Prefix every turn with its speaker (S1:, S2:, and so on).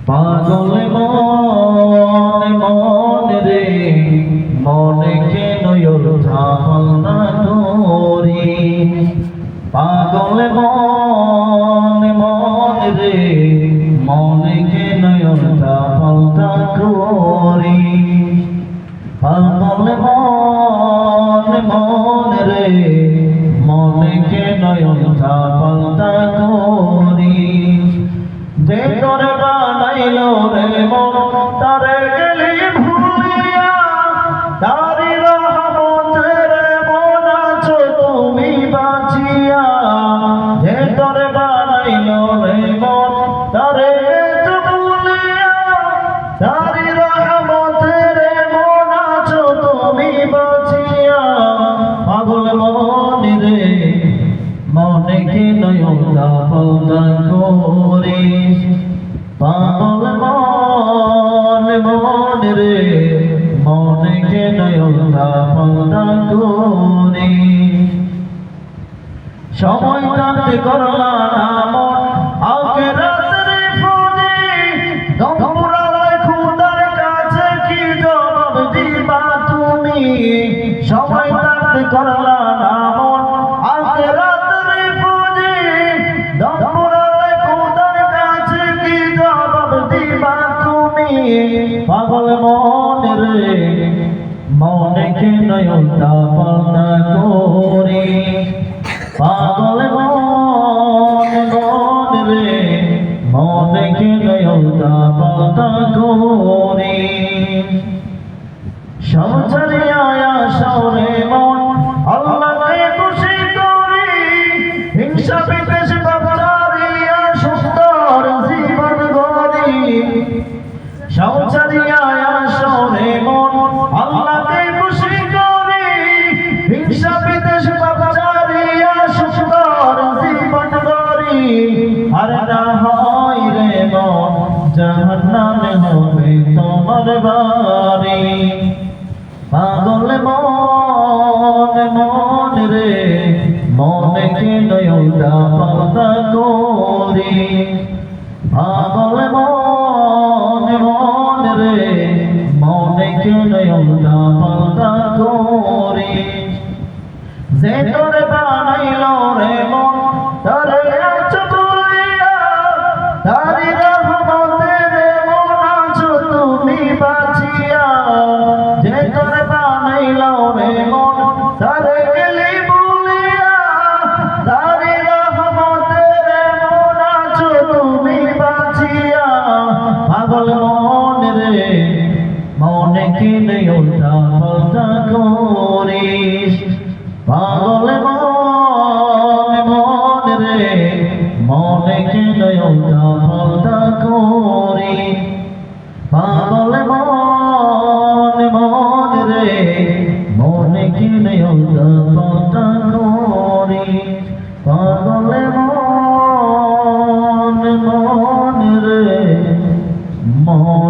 S1: পাগল মন রে মনে কেন ঝাপল না তোরে পাগল মন রে মনে কেন ঝাপল না তোরে পাগল মন রে মনে কেন ঝাপল না তোরে যে তোরে বানাইলো রে মন তারে গেলি ভুলিয়া তারি রহমতের মন আছো তুমি বাঁচিয়া যে তোরে বানাইলো রে মন তারে ভুলিয়া তারি রহমতের মন আছো তুমি বাঁচিয়া পাগল মন রে মনে কেন ঝাপল না তোরে পাগল মন রে মনে কেন ঝাপল না তোরে সময় কাটতে করলা না মন আখিরাতের ফৌজি দমপুরায় খুদার কাছে কি জবাব দিবা তুমি সময় কাটতে করলা না মন আখিরাতের ফৌজি দমপুরায় খুদার কাছে কি জবাব দিবা তুমি পাগল মন রে মনে কেন ঝাপল না তোরে পাগল মন রে মনে কেন ঝাপল না তোরে সমঝরিয়া আসরে মন আল্লাহকে খুশি করি হিংসা বিদ্বেষ বাবচারিয়া সুন্দর জীবন গড়ি সমঝরিয়া আসরে মন আল্লাহকে খুশি করি হিংসা বিদ্বেষ বাবচারিয়া সুন্দর জীবন গড়ি আর না হয় রে মন জাহান্নামে হবে তোমার বাড়ি পাগল মন রে মনে কেন ঝাপল না তোরে পাগল মন রে মনে কেন ঝাপল না তোরে যে তোরে বানাইলো রে মন তারে আছো বলিয়া তারি রহমতের মন আছো তুমি বাঁচিয়া যে তোরে বানাইলো রে মন তারে গেলি বলিয়া তারি রহমতের মন আছো তুমি বাঁচিয়া পাগল মন রে মনে কেন ঝাপল না করিস পাগল মন রে মনে কেন ঝাপল না করিস পাগল মন রে মনে কেন ঝাপল না করিস পাগল মন রে মন